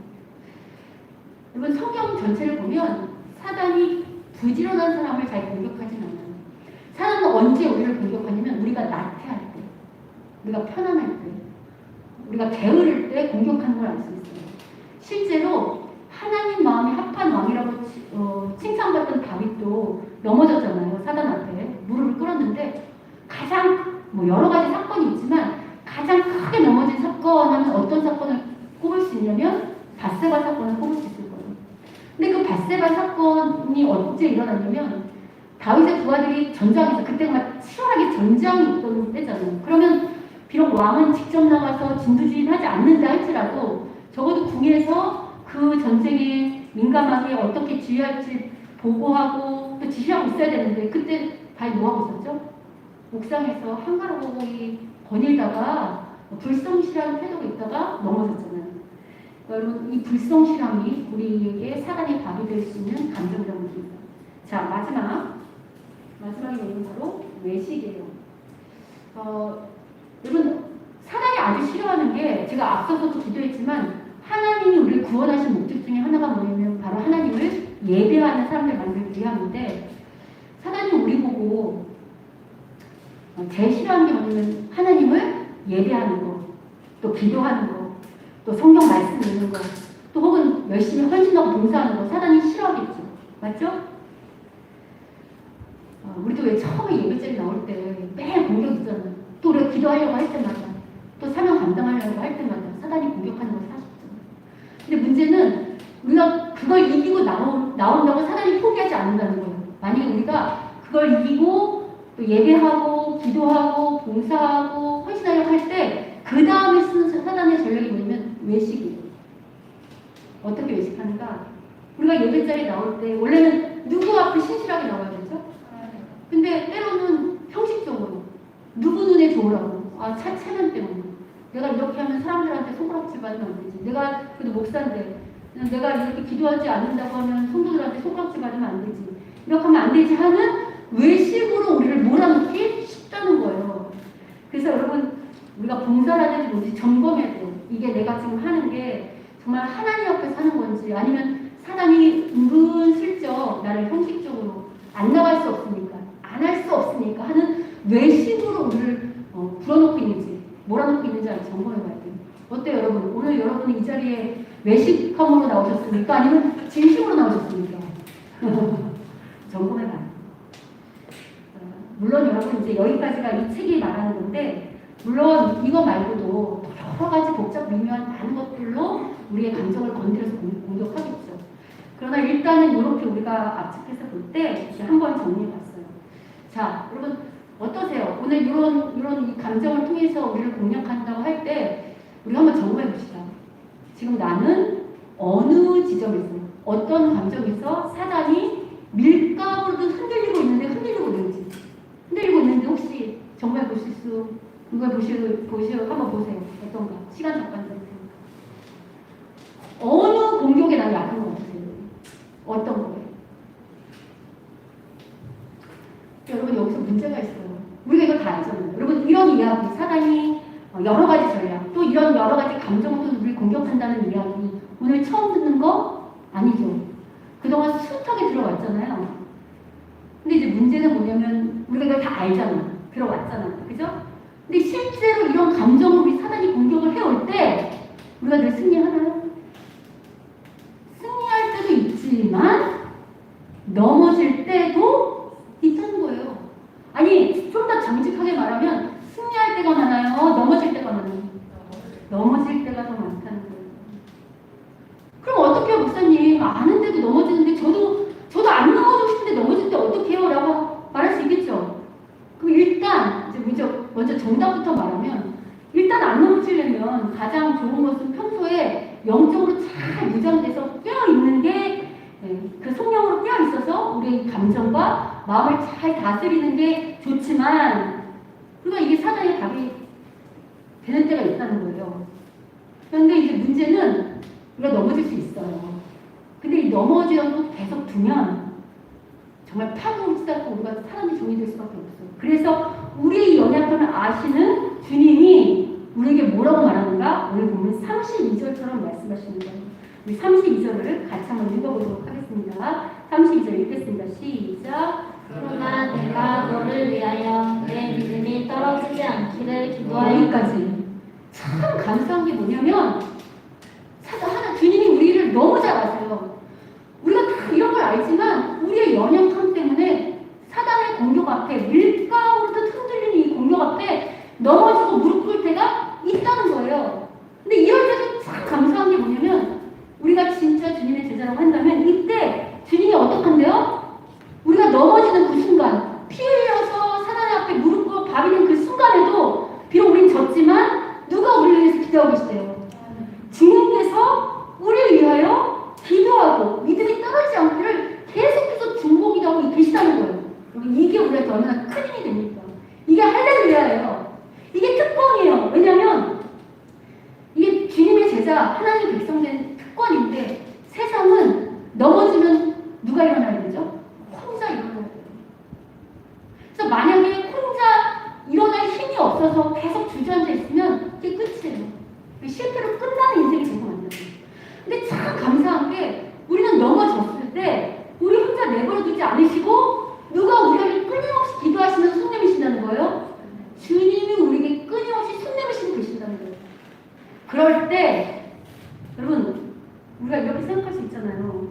여러분 성경 전체를 보면 사단이 부지런한 사람을 잘 공격하진 않아요. 사단은 언제 우리를 공격하냐면 우리가 나태할 때, 우리가 편안할 때, 우리가 게으를 때 공격하는 걸 알 수 있어요. 실제로 하나님 마음이 합한 왕이라고 칭찬받던 다윗도 넘어졌잖아요. 사단 앞에 무릎을 꿇었는데 가장 뭐 여러 가지 사건이 있지만 가장 크게 넘어진 사건 하면 어떤 사건을 꼽을 수 있냐면 밧세바 사건을 꼽을 수 있을 거예요. 근데 그 밧세바 사건이 언제 일어났냐면 다윗의 부하들이 전장에서 그때 막 치열하게 전장이 있던 때잖아요. 그러면 비록 왕은 직접 나가서 진두지휘하지 않는다 할지라도 적어도 궁에서 그 전쟁에 민감하게 어떻게 지휘할지 보고하고 또 지시하고 있어야 되는데 그때 다윗 뭐하고 있었죠? 옥상에서 한가로이 거닐다가 불성실한 태도가 있다가 넘어졌잖아요. 여러분 이 불성실함이 우리에게 사단의 밥이 될 수 있는 감정이라고 봅니다. 자 마지막에 있는 바로 외식이에요. 여러분 사단이 아주 싫어하는 게 제가 앞서서도 기도했지만 하나님이 우리를 구원하신 목적 중에 하나가 뭐냐면 바로 하나님을 예배하는 사람들 만들기 위함인데 사단이 우리 보고 제일 싫어하는 게 뭐냐면 하나님을 예배하는 거, 또 기도하는 거, 또 성경 말씀 읽는 거, 또 혹은 열심히 헌신하고 봉사하는 거 사단이 싫어하겠죠. 맞죠? 우리도 왜 처음에 예배자리 나올 때 매일 공격 있잖아요. 또 우리가 기도하려고 할 때마다 또 사명 감당하려고 할 때마다 사단이 공격하는 걸 사실이잖아요. 근데 문제는 우리가 그걸 이기고 나온다고 사단이 포기하지 않는다는 거예요. 만약에 우리가 그걸 이기고 또 예배하고 기도하고 봉사하고 헌신하려고 할 때 그 다음에 쓰는 사단의 전략이 뭐냐면 외식이에요. 어떻게 외식하는가? 우리가 예배자리에 나올 때 원래는 누구 앞에 신실하게 나와야 되죠? 근데 때로는 형식적으로 누구 눈에 좋으라고 체면 때문에 내가 이렇게 하면 사람들한테 손가락질 받으면 안 되지. 내가 그래도 목사인데 내가 이렇게 기도하지 않는다고 하면 성도들한테 손가락질 받으면 안 되지. 이렇게 하면 안 되지 하는 외식으로 우리를 몰아넣기 쉽다는 거예요. 그래서 여러분 우리가 봉사를 하든지 뭐지 점검해야 돼요. 이게 내가 지금 하는 게 정말 하나님 앞에서 하는 건지 아니면 사단이 은근슬쩍 나를 형식적으로 안 나갈 수 없으니까 안 할 수 없으니까 하는 외식으로 우리를 불어넣고 있는지 몰아넣고 있는지 점검해봐야 돼요. 어때요 여러분? 오늘 여러분은 이 자리에 외식함으로 나오셨습니까? 아니면 진심으로 나오셨습니까? 점검해봐요. 물론 여러분 이제 여기까지가 이 책이 말하는 건데 물론 이거 말고도 여러 가지 복잡 미묘한 많은 것들로 우리의 감정을 건드려서 공격하겠죠. 그러나 일단은 이렇게 우리가 압축해서 볼 때 한번 정리해봤어요. 자, 여러분 어떠세요? 오늘 이런 이 감정을 통해서 우리를 공략한다고 할 때 우리 한번 점검해봅시다. 지금 나는 어느 지점에서 어떤 감정에서 사단이 밀가루도 흔들리고 있는데 흔들리고 있는데 혹시 정말 보실 수 이걸 보시고 한번 보세요. 어떤가? 시간 잠깐 드릴게요. 어느 공격에 난 약한 것 같으세요? 어떤 거예요? 여러분 여기서 문제가 있어요. 우리가 이거 다 알잖아요. 여러분 이런 이야기 사단이 여러 가지 전략 또 이런 여러 가지 감정으로 우리를 공격한다는 이야기 오늘 처음 듣는 거 아니죠? 그동안 숱하게 들어왔잖아요. 근데 이제 문제는 뭐냐면 우리가 이걸 다 알잖아. 들어왔잖아. 그죠? 근데 실제로 이런 감정으로 우리 사단이 공격을 해올 때 우리가 늘 승리하나요? 승리할 때도 있지만 넘어질 때도 있다는 거예요. 아니 좀 더 정직하게 말하면 승리할 때가 많아요? 넘어질 때가 많아요? 넘어질 때가 더 많다는 거예요. 그럼 어떡해요 목사님? 아는데도 넘어지는데 저도 안 넘어지고 싶은데 넘어질 때 어떡해요? 라고 말할 수 있겠죠. 그럼 일단 이제 먼저 정답부터 말하면 일단 안 넘어지려면 가장 좋은 것은 평소에 영적으로 잘 무장돼서 깨어있는 게 그 성령으로 깨어있어서 우리의 감정과 마음을 잘 다스리는 게 좋지만 그러니까 이게 사단의 답이 되는 때가 있다는 거예요. 그런데 이제 문제는 우리가 넘어질 수 있어요. 근데 이 넘어지는 계속 두면 정말 파국을 치닫고 우리가 사람의 종이 될 수밖에 없어요. 그래서 우리의 연약함을 아시는 주님이 우리에게 뭐라고 말하는가? 오늘 보면 32절처럼 말씀하시는 거예요. 우리 32절을 같이 한번 읽어보도록 하겠습니다. 32절 읽겠습니다. 시작. 그러나 내가 너를 위하여 내 믿음이 떨어지지 않기를 기도하여 여기까지. 참 감사한 게 뭐냐면 주님이 우리를 너무 잘 아세요. 우리가 다 이런 걸 알지만 우리의 연약함 때문에 사단의 공격 앞에 밀가루로 흔들리는 이 공격 앞에 넘어지고 무릎 꿇을 때가 있다는 거예요. 근데 이럴 때도 참 감사한 게 뭐냐면 우리가 진짜 주님의 제자라고 한다면 이때 주님이 어떡한데요? 우리가 넘어지는 그 순간 피 흘려서 사단의 앞에 무릎 꿇고 바비는 그 순간에도 비록 우린 졌지만 누가 우리를 위해서 기도하고 계시대요. 주님께서 우리를 위하여 기도하고 믿음이 떨어지지 않기를 계속해서 중보기도하고 계시다는 거예요. 여러분 이게 우리한테 얼마나 큰 힘이 됩니까? 이게 할렐루야예요. 이게 특권이에요. 왜냐하면 이게 주님의 제자 하나님 백성된 특권인데 세상은 넘어지면 누가 일어나야 되죠? 혼자 일어나야 돼요. 그래서 만약에 혼자 일어날 힘이 없어서 계속 주저앉아 있으면 이게 끝이에요. 실패로 끝나는 인생이 되고 만나요. 근데 참 감사한 게 우리는 넘어졌을 때 우리 혼자 내버려 두지 않으시고 누가 우리를 끊임없이 기도하시면서 손 내미신다는 거예요. 주님이 우리에게 끊임없이 손 내미시고 계신다는 거예요. 그럴 때 여러분 우리가 이렇게 생각할 수 있잖아요.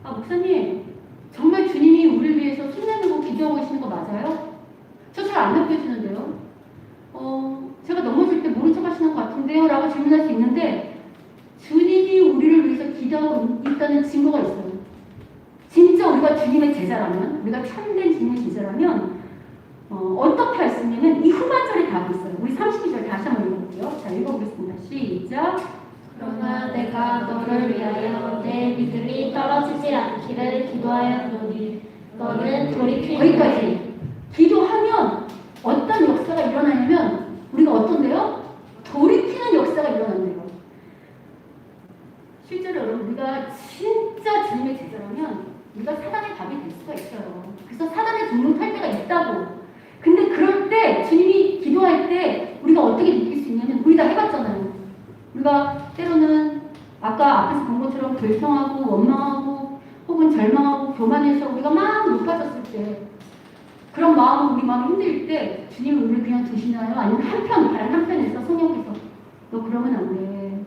아 목사님 정말 주님이 우리를 위해서 손 내밀고 기도하고 계시는 거 맞아요? 저 잘 안 느껴지는데요. 제가 넘어질 때 모른 척 하시는 것 같은데요? 라고 질문할 수 있는데 주님이 우리를 위해서 기도하고 있다는 증거가 있어요. 진짜 우리가 주님의 제자라면 우리가 참된 주님의 제자라면 어떻게 할 수 있냐면 이 후반절에 답이 있어요. 우리 32절 다시 한번 읽어볼게요. 자 읽어보겠습니다. 시작. 그러나 내가 너를 위하여 내 믿음이 떨어지지 않기를 기도하였노니 너는 돌이키는 거기까지 기도하면 어떤 역사가 일어나냐면 우리가 어떤데요? 돌이키는 역사가 일어난대요. 실제로 여러분 우리가 진짜 주님의 제자라면 우리가 사단의 답이 될 수가 있어요. 그래서 사단의 종종 탈 때가 있다고. 근데 그럴 때 주님이 기도할 때 우리가 어떻게 느낄 수 있냐면 우리 다 해봤잖아요. 우리가 때로는 아까 앞에서 본 것처럼 불평하고 원망하고 혹은 절망하고 교만해서 우리가 막 높아졌을 때 그런 마음은 우리 마음이 흔들릴 때 주님은 우리를 그냥 두시나요? 아니면 다른 한편에서 성령께서 너 그러면 안 돼.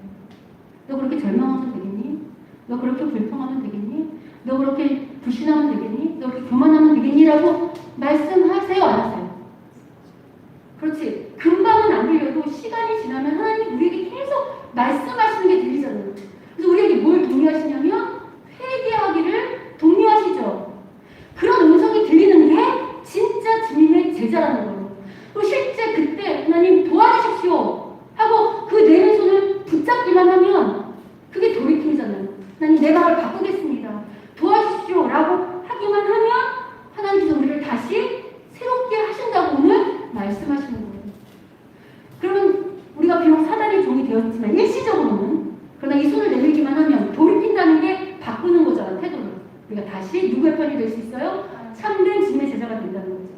너 그렇게 절망하면 되겠니? 너 그렇게 불평하면 되겠니? 너 그렇게 불신하면 되겠니? 너 그렇게 교만하면 되겠니? 라고 말씀하세요? 안 하세요? 그렇지. 금방은 안 들려도 시간이 지나면 하나님 우리에게 계속 말씀하시는 게 들리잖아요. 그래서 우리에게 뭘 독려하시냐면 회개하기를 독려하시죠. 그런 음성이 들리는 게 진짜 주님의 제자라는 거예요. 그리고 실제 그때 하나님 도와주십시오 하고 그 내 왼손을 붙잡기만 하면 그게 돌이킴이잖아요. 하나님 내 마음을 바꾸겠습니다. 도와주십시오 라고 하기만 하면 하나님께서 우리를 다시 새롭게 하신다고 오늘 말씀하시는 거예요. 그러면 우리가 비록 사단의 종이 되었지만 일시적으로는 그러나 이 손을 내밀기만 하면 돌이킨다는 게 바꾸는 거잖아요. 태도를. 우리가 다시 누구의 편이 될 수 있어요? 참된 주님의 제자가 된다는 거죠.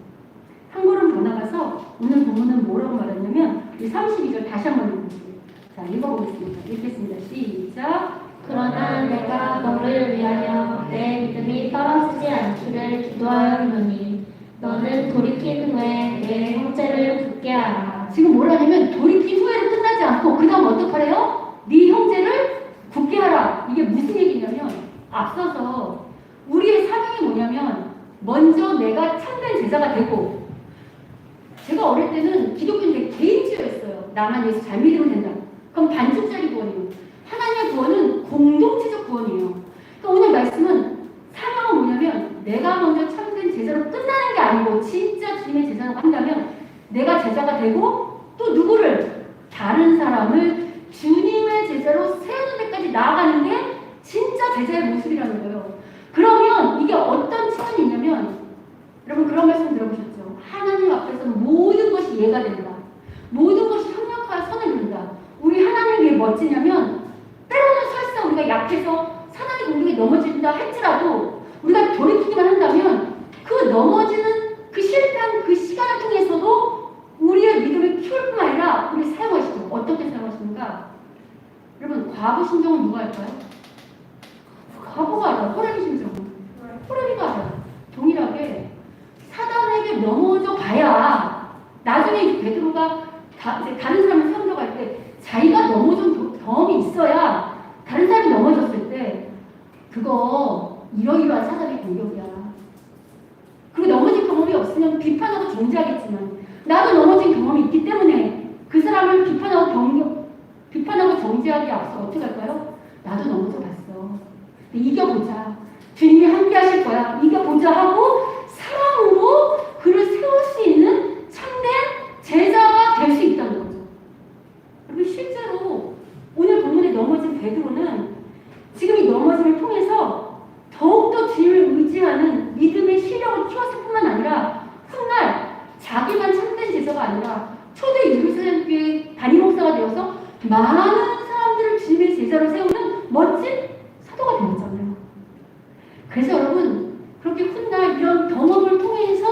한 걸음 더 나가서 오늘 본문은 뭐라고 말했냐면 이 32절 다시 한번 읽어볼게요. 자 읽어보겠습니다. 읽겠습니다. 시작. 그러나 내가 너를 위하여 내 믿음이 떨어지지 않기를 기도하였노니 너는 돌이킨 후에 내 형제를 굳게 하라. 지금 뭐라냐면 돌이킨 후에는 끝나지 않고 그 다음 어떡하래요? 네 형제를 굳게 하라. 이게 무슨 얘기냐면 앞서서 우리의 사명이 뭐냐면 먼저 내가 참된 제자가 되고 제가 어릴 때는 기독교는 되게 개인주의였어요. 나만 예수 잘 믿으면 된다. 그럼 반쪽짜리 구원이에요. 하나님의 구원은 공동체적 구원이에요. 그러니까 오늘 말씀은 사명은 뭐냐면 내가 먼저 참된 제자로 끝나는 게 아니고 진짜 주님의 제자라고 한다면 내가 제자가 되고 또 누구를 다른 사람을 주님의 제자로 세우는 데까지 나아가는 게 진짜 제자의 모습이라는 거예요. 그러면 이게 어떤 측면이 있냐면 여러분 그런 말씀 들어보셨죠? 하나님 앞에서는 모든 것이 이해가 된다. 모든 것이 협력하여 선을 이룬다. 우리 하나님이 왜 멋지냐면 때로는 설사 우리가 약해서 사단의 공격에 넘어진다 할지라도 우리가 돌이키기만 한다면 그 넘어지는 그 실패한 그 시간을 통해서도 우리의 믿음을 키울 뿐만 아니라 우리 사용하시죠. 어떻게 사용하시는가? 여러분 과부 신정은 누가 할까요? 과부가 알아요. 호랑이 신정은. 호랑이가 알아요. 동일하게 사단에게 넘어져 봐야 나중에 베드로가 다른 사람을 상대할 때 자기가 넘어진 경험이 있어야 다른 사람이 넘어졌을 때 그거 이러이러한 사단의 공격이야. 그리고 넘어진 경험이 없으면 비판하고 정죄하겠지만 나도 넘어진 경험이 있기 때문에 경계하기에 앞서 어떻게 할까요? 나도 넘어져 봤어. 이겨보자. 주님이 함께 하실 거야. 이겨보자 하고 사랑으로 그를 세울 수 있는 참된 제자가 될 수 있다는 거죠. 그리고 실제로 오늘 본문에 넘어진 베드로는 지금 이 넘어짐을 통해서 더욱더 주님을 의지하는 믿음의 실력을 키웠을 뿐만 아니라 훗날 자기만 참된 제자가 아니라 초대 예루살렘 교회 담임 목사가 되어서 많은 사람들을 주님의 제자로 세우는 멋진 사도가 되었잖아요. 그래서 여러분 그렇게 훗날 이런 경험을 통해서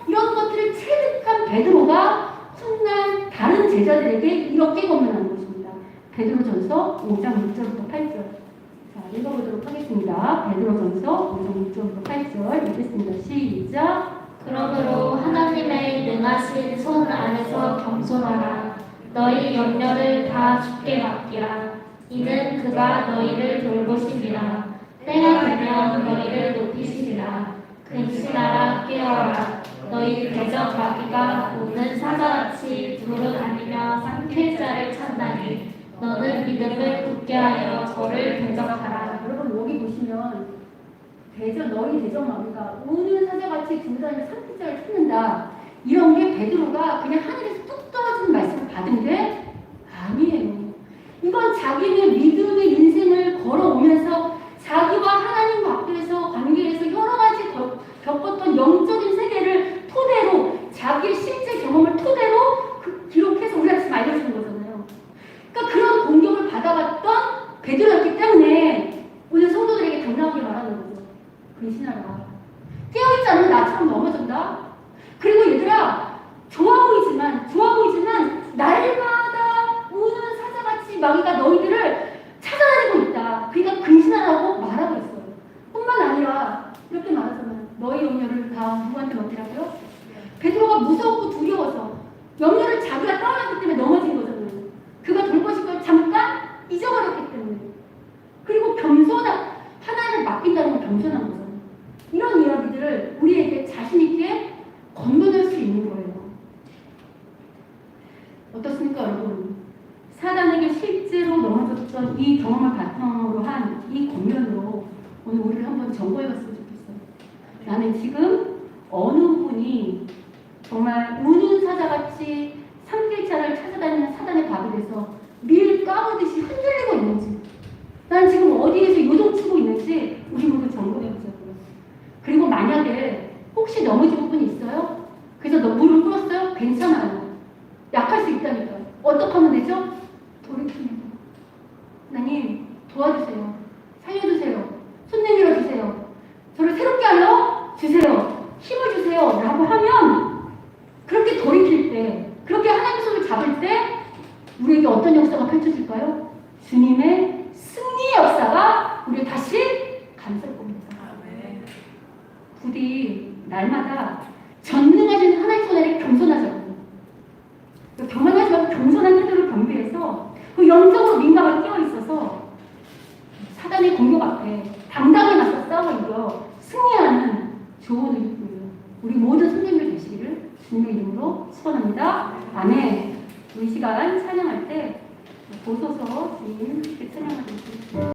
이런 것들을 체득한 베드로가 훗날 다른 제자들에게 이렇게 권면하는 것입니다. 베드로전서 5장 6절부터 8절. 자, 읽어보도록 하겠습니다. 베드로전서 5장 6절부터 8절 읽겠습니다. 시작. 그러므로 하나님의 능하신 손 안에서 겸손하라. 너희 염려를 다 주께 맡기라. 이는 그가 너희를 돌보시리라. 때가 되면 너희를 높이시리라. 근신하라 깨어라. 너희 대적마귀가 오는 사자같이 두루다니며 삼킬 자를 찾나니 너는 믿음을 굳게 하여 저를 대적하라. 여러분 여기 보시면 너희 대적마귀가 오는 사자같이 두루다니며 삼킬 자를 찾는다. 이런 게 베드로가 그냥 하늘에서 뚝 떨어지는 말씀을 받은 게 아니에요. 이건 자기는 믿음의 인생을 걸어오면서 자기와 하나님 앞에서 관계에서 여러 가지 겪었던 영적인 세계를 토대로 자기의 실제 경험을 토대로 기록해서 우리한테 지금 알려주는 거잖아요. 그러니까 그런 공격을 받아봤던 베드로였기 때문에 오늘 성도들에게 당당하게 말하는 거죠. 근신하라. 깨어있지 않으면 나처럼 넘어진다. 그리고 얘들아 좋아 보이지만 날마다 우는 사자같이 마귀가 너희들을 찾아다니고 있다. 그러니까 근신하라고 말하고 있어요. 뿐만 아니라 이렇게 말하잖아요. 너희 염려를 다 누구한테 맡기라고요? 베드로가 무섭고 두려워서 염려를 자기가 떠안았기 때문에 넘어진 거잖아요. 그가 돌보실 걸 잠깐 잊어버렸기 때문에. 그리고 하나를 맡긴다는 건 겸손한 거잖아요. 이런 이야기들을 우리에게 자신 있게 건너낼 수 있는 거예요. 어떻습니까, 여러분? 사단에게 실제로 넘어졌던 이 경험을 바탕으로 한 이 권면으로 오늘 우리를 한번 점검해봤으면 좋겠어요. 나는 지금 어느 분이 정말 우는 사자같이 삼킬자를 찾아다니는 사단의 밥이 돼서 밀 까부듯이 흔들리고 있는지, 난 지금 어디에서 요동치고 있는지 우리 모두 점검해보자고요. 그리고 만약에 혹시 넘어진 분이 있어요? 그래서 너 무릎 꿇었어요? 괜찮아요. 약할 수 있다니까요. 어떻게 하면 되죠? 돌이키는 거. 하나님 도와주세요. 살려주세요. 손 내밀어 주세요. 저를 새롭게 하여 주세요. 힘을 주세요. 라고 하면 그렇게 돌이킬 때, 그렇게 하나님의 손을 잡을 때 우리에게 어떤 역사가 펼쳐질까요? 주님의 승리의 역사가 우리를 다시 감쌀 겁니다. 부디 날마다 전능하신 하나님의 손에 겸손하자고요. 교만하지 말고 겸손한 태도를 겸비해서 그 영적으로 민감하게 깨어있어서 사단의 공격 앞에 당당히 맞서 싸워 이겨 승리하는 좋은 일이고요. 우리 모든 손님들 되시기를 주님의 이름으로 축원합니다. 아멘. 우리 시간 찬양할 때 보소서 주님 함께 찬양하겠습니다.